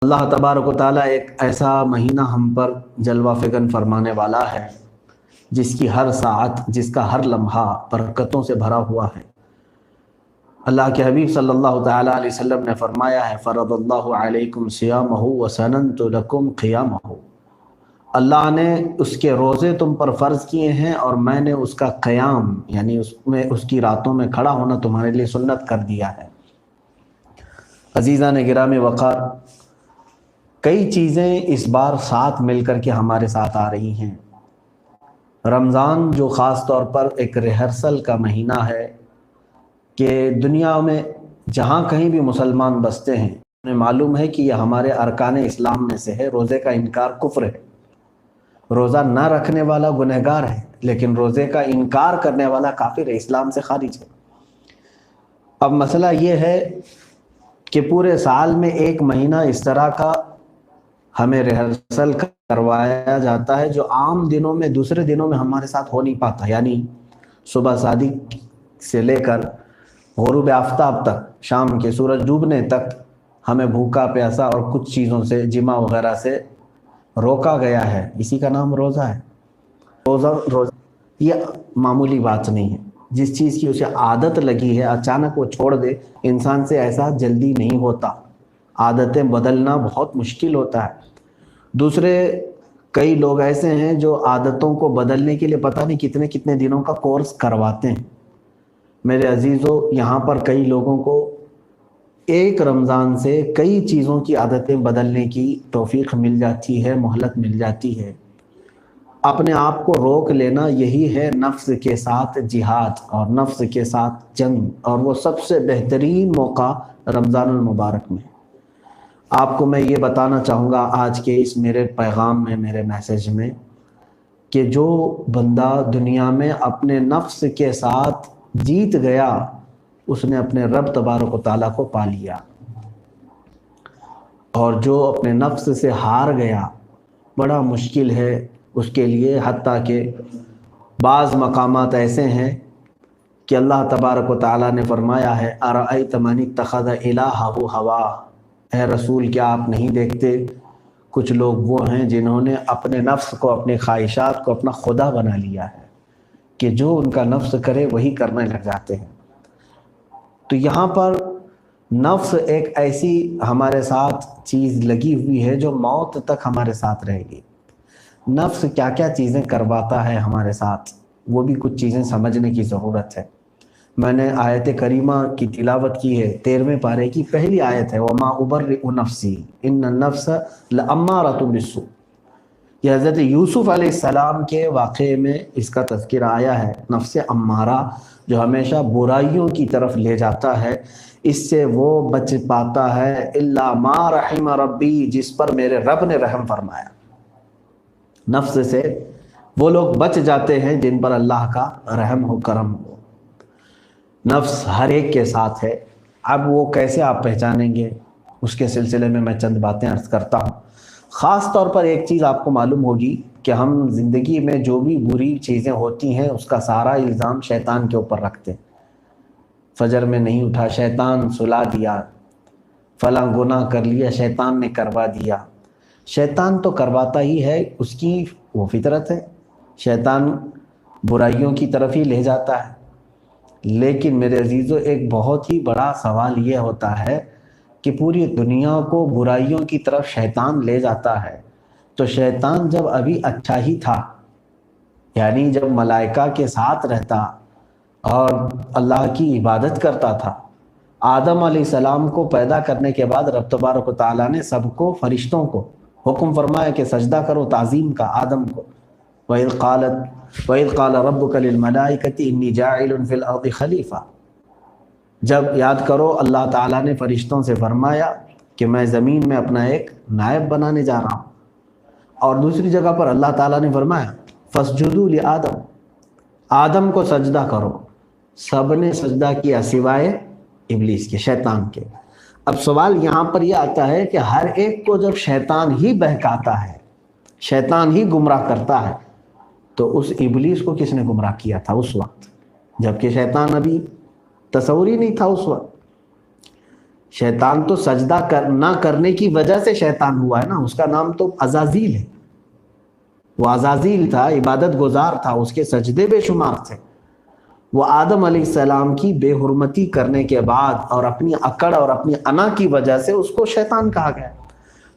اللہ تبارک و تعالیٰ ایک ایسا مہینہ ہم پر جلوہ فکن فرمانے والا ہے جس کی ہر ساعت، جس کا ہر لمحہ برکتوں سے بھرا ہوا ہے۔ اللہ کے حبیب صلی اللہ تعالیٰ علیہ وسلم نے فرمایا ہے، فرض اللہ علیکم صیامہ وسننت لکم قیامہ۔ اللہ نے اس کے روزے تم پر فرض کیے ہیں اور میں نے اس کا قیام یعنی اس کی راتوں میں کھڑا ہونا تمہارے لیے سنت کر دیا ہے۔ عزیزان گرامی وقار، کئی چیزیں اس بار ساتھ مل کر کے ہمارے ساتھ آ رہی ہیں۔ رمضان جو خاص طور پر ایک ریہرسل کا مہینہ ہے کہ دنیا میں جہاں کہیں بھی مسلمان بستے ہیں، انہیں معلوم ہے کہ یہ ہمارے ارکان اسلام میں سے ہے۔ روزے کا انکار کفر ہے، روزہ نہ رکھنے والا گنہگار ہے، لیکن روزے کا انکار کرنے والا کافر ہے، اسلام سے خارج ہے۔ اب مسئلہ یہ ہے کہ پورے سال میں ایک مہینہ اس طرح کا ہمیں ریہرسل کروایا جاتا ہے جو عام دنوں میں، دوسرے دنوں میں ہمارے ساتھ ہو نہیں پاتا۔ یعنی صبح صادق سے لے کر غروب آفتاب تک، شام کے سورج ڈوبنے تک ہمیں بھوکا پیاسا اور کچھ چیزوں سے، جمع وغیرہ سے روکا گیا ہے۔ اسی کا نام روزہ ہے۔ روزہ یہ معمولی بات نہیں ہے۔ جس چیز کی اسے عادت لگی ہے، اچانک وہ چھوڑ دے، انسان سے ایسا جلدی نہیں ہوتا۔ عادتیں بدلنا بہت مشکل ہوتا ہے۔ دوسرے کئی لوگ ایسے ہیں جو عادتوں کو بدلنے کے لیے پتہ نہیں کتنے کتنے دنوں کا کورس کرواتے ہیں۔ میرے عزیزو، یہاں پر کئی لوگوں کو ایک رمضان سے کئی چیزوں کی عادتیں بدلنے کی توفیق مل جاتی ہے، مہلت مل جاتی ہے۔ اپنے آپ کو روک لینا، یہی ہے نفس کے ساتھ جہاد اور نفس کے ساتھ جنگ، اور وہ سب سے بہترین موقع رمضان المبارک میں۔ آپ کو میں یہ بتانا چاہوں گا آج کے اس میرے پیغام میں، میرے میسیج میں، کہ جو بندہ دنیا میں اپنے نفس کے ساتھ جیت گیا، اس نے اپنے رب تبارک و تعالیٰ کو پا لیا، اور جو اپنے نفس سے ہار گیا بڑا مشکل ہے اس کے لیے۔ حتیٰ کہ بعض مقامات ایسے ہیں کہ اللہ تبارک و تعالیٰ نے فرمایا ہے، ارأیت من اتخذ الہہ ہواہ، اے رسول کیا آپ نہیں دیکھتے کچھ لوگ وہ ہیں جنہوں نے اپنے نفس کو، اپنی خواہشات کو اپنا خدا بنا لیا ہے، کہ جو ان کا نفس کرے وہی کرنے لگ جاتے ہیں۔ تو یہاں پر نفس ایک ایسی ہمارے ساتھ چیز لگی ہوئی ہے جو موت تک ہمارے ساتھ رہے گی۔ نفس کیا کیا چیزیں کرواتا ہے ہمارے ساتھ، وہ بھی کچھ چیزیں سمجھنے کی ضرورت ہے۔ میں نے آیت کریمہ کی تلاوت کی ہے، 13ویں پارے کی پہلی آیت ہے، وَمَا أُبَرِّئُ نَفْسِي إِنَّ النَّفْسَ لَأَمَّارَةٌ بِالسُّوءِ۔ یہ حضرت یوسف علیہ السلام کے واقعے میں اس کا تذکرہ آیا ہے۔ نفس امارہ جو ہمیشہ برائیوں کی طرف لے جاتا ہے، اس سے وہ بچ پاتا ہے الا ما رحم ربی، جس پر میرے رب نے رحم فرمایا۔ نفس سے وہ لوگ بچ جاتے ہیں جن پر اللہ کا رحم ہو، کرم ہو۔ نفس ہر ایک کے ساتھ ہے۔ اب وہ کیسے آپ پہچانیں گے، اس کے سلسلے میں چند باتیں عرض کرتا ہوں۔ خاص طور پر ایک چیز آپ کو معلوم ہوگی کہ ہم زندگی میں جو بھی بری چیزیں ہوتی ہیں اس کا سارا الزام شیطان کے اوپر رکھتے ہیں۔ فجر میں نہیں اٹھا، شیطان سلا دیا، فلاں گناہ کر لیا، شیطان نے کروا دیا۔ شیطان تو کرواتا ہی ہے، اس کی وہ فطرت ہے، شیطان برائیوں کی طرف ہی لے جاتا ہے۔ لیکن میرے عزیزو، ایک بہت ہی بڑا سوال یہ ہوتا ہے کہ پوری دنیا کو برائیوں کی طرف شیطان لے جاتا ہے، تو شیطان جب ابھی اچھا ہی تھا، یعنی جب ملائکہ کے ساتھ رہتا اور اللہ کی عبادت کرتا تھا، آدم علیہ السلام کو پیدا کرنے کے بعد رب تبارک و تعالیٰ نے سب کو، فرشتوں کو حکم فرمایا کہ سجدہ کرو، تعظیم کا آدم کو۔ وَإِذْ قَالَ رَبُّكَ لِلْمَلَائِكَةِ إِنِّي جَاعِلٌ فِي الْأَرْضِ خَلِيفَةً، جب یاد کرو اللہ تعالیٰ نے فرشتوں سے فرمایا کہ میں زمین میں اپنا ایک نائب بنانے جا رہا ہوں، اور دوسری جگہ پر اللہ تعالیٰ نے فرمایا فَاسْجُدُوا لِآدَمَ، آدم کو سجدہ کرو۔ سب نے سجدہ کیا سوائے ابلیس کے، شیطان کے۔ اب سوال یہاں پر یہ آتا ہے کہ ہر ایک کو جب شیطان ہی بہکاتا ہے، شیطان ہی گمراہ کرتا ہے، تو اس ابلیس کو کس نے گمراہ کیا تھا اس وقت، جبکہ شیطان ابھی تصور ہی نہیں تھا اس وقت۔ شیطان تو سجدہ نہ کرنے کی وجہ سے شیطان ہوا ہے نا، اس کا نام تو عزازیل ہے. وہ عزازیل تھا، عبادت گزار تھا، اس کے سجدے بے شمار تھے. وہ آدم علیہ السلام کی بے حرمتی کرنے کے بعد اور اپنی اکڑ اور اپنی انا کی وجہ سے اس کو شیطان کہا گیا.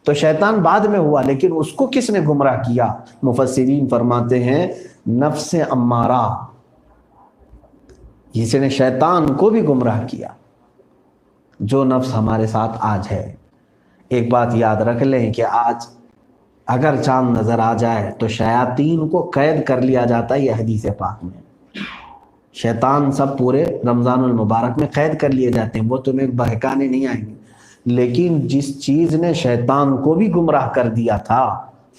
تو شیطان بعد میں ہوا، لیکن اس کو کس نے گمراہ کیا؟ مفسرین فرماتے ہیں نفس امارہ، جس نے شیطان کو بھی گمراہ کیا، جو نفس ہمارے ساتھ آج ہے. ایک بات یاد رکھ لیں کہ آج اگر چاند نظر آ جائے تو شیاطین کو قید کر لیا جاتا ہے. یہ حدیث پاک میں شیطان سب پورے رمضان المبارک میں قید کر لیے جاتے ہیں، وہ تمہیں بہکانے نہیں آئیں گے. لیکن جس چیز نے شیطان کو بھی گمراہ کر دیا تھا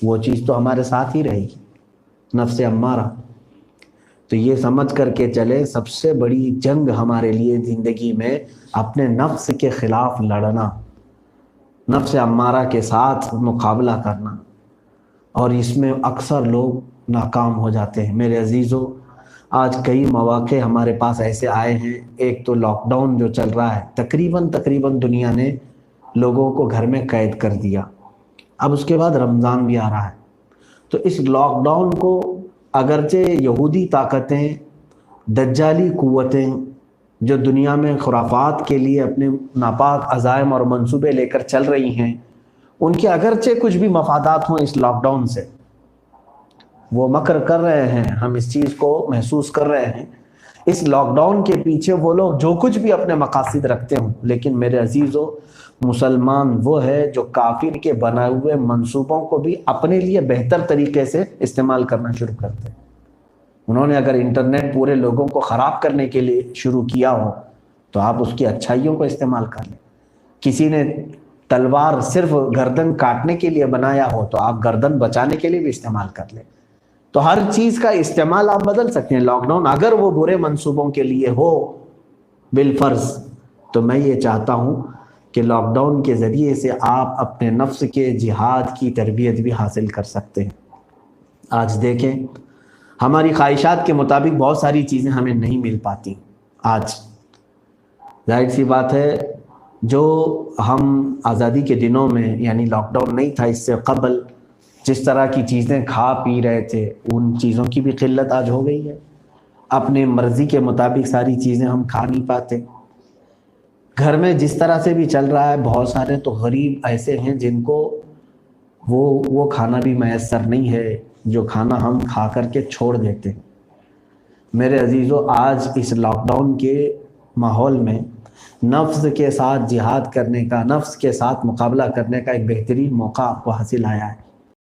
وہ چیز تو ہمارے ساتھ ہی رہے گی، نفس امارہ. تو یہ سمجھ کر کے چلے سب سے بڑی جنگ ہمارے لیے زندگی میں اپنے نفس کے خلاف لڑنا، نفس امارہ کے ساتھ مقابلہ کرنا. اور اس میں اکثر لوگ ناکام ہو جاتے ہیں. میرے عزیزو، آج کئی مواقع ہمارے پاس ایسے آئے ہیں. ایک تو لاک ڈاؤن جو چل رہا ہے، تقریباً دنیا نے لوگوں کو گھر میں قید کر دیا. اب اس کے بعد رمضان بھی آ رہا ہے. تو اس لاک ڈاؤن کو اگرچہ یہودی طاقتیں، دجالی قوتیں جو دنیا میں خرافات کے لیے اپنے ناپاک عزائم اور منصوبے لے کر چل رہی ہیں، ان کے اگرچہ کچھ بھی مفادات ہوں اس لاک ڈاؤن سے، وہ مکر کر رہے ہیں، ہم اس چیز کو محسوس کر رہے ہیں. اس لاک ڈاؤن کے پیچھے وہ لوگ جو کچھ بھی اپنے مقاصد رکھتے ہوں، لیکن میرے عزیزو، مسلمان وہ ہے جو کافر کے بنائے ہوئے منصوبوں کو بھی اپنے لیے بہتر طریقے سے استعمال کرنا شروع کرتے ہیں. انہوں نے اگر انٹرنیٹ پورے لوگوں کو خراب کرنے کے لیے شروع کیا ہو تو آپ اس کی اچھائیوں کو استعمال کر لیں. کسی نے تلوار صرف گردن کاٹنے کے لیے بنایا ہو تو آپ گردن بچانے کے لیے بھی استعمال کر لیں. تو ہر چیز کا استعمال آپ بدل سکتے ہیں. لاک ڈاؤن اگر وہ برے منصوبوں کے لیے ہو بالفرض، تو میں یہ چاہتا ہوں کہ لاک ڈاؤن کے ذریعے سے آپ اپنے نفس کے جہاد کی تربیت بھی حاصل کر سکتے ہیں. آج دیکھیں ہماری خواہشات کے مطابق بہت ساری چیزیں ہمیں نہیں مل پاتی. آج ظاہر سی بات ہے، جو ہم آزادی کے دنوں میں، یعنی لاک ڈاؤن نہیں تھا اس سے قبل، جس طرح کی چیزیں کھا پی رہے تھے، ان چیزوں کی بھی قلت آج ہو گئی ہے. اپنے مرضی کے مطابق ساری چیزیں ہم کھا نہیں پاتے. گھر میں جس طرح سے بھی چل رہا ہے، بہت سارے تو غریب ایسے ہیں جن کو وہ کھانا بھی میسر نہیں ہے جو کھانا ہم کھا کر کے چھوڑ دیتے ہیں. میرے عزیزو، آج اس لاک ڈاؤن کے ماحول میں نفس کے ساتھ جہاد کرنے کا، نفس کے ساتھ مقابلہ کرنے کا ایک بہترین موقع آپ کو حاصل آیا ہے.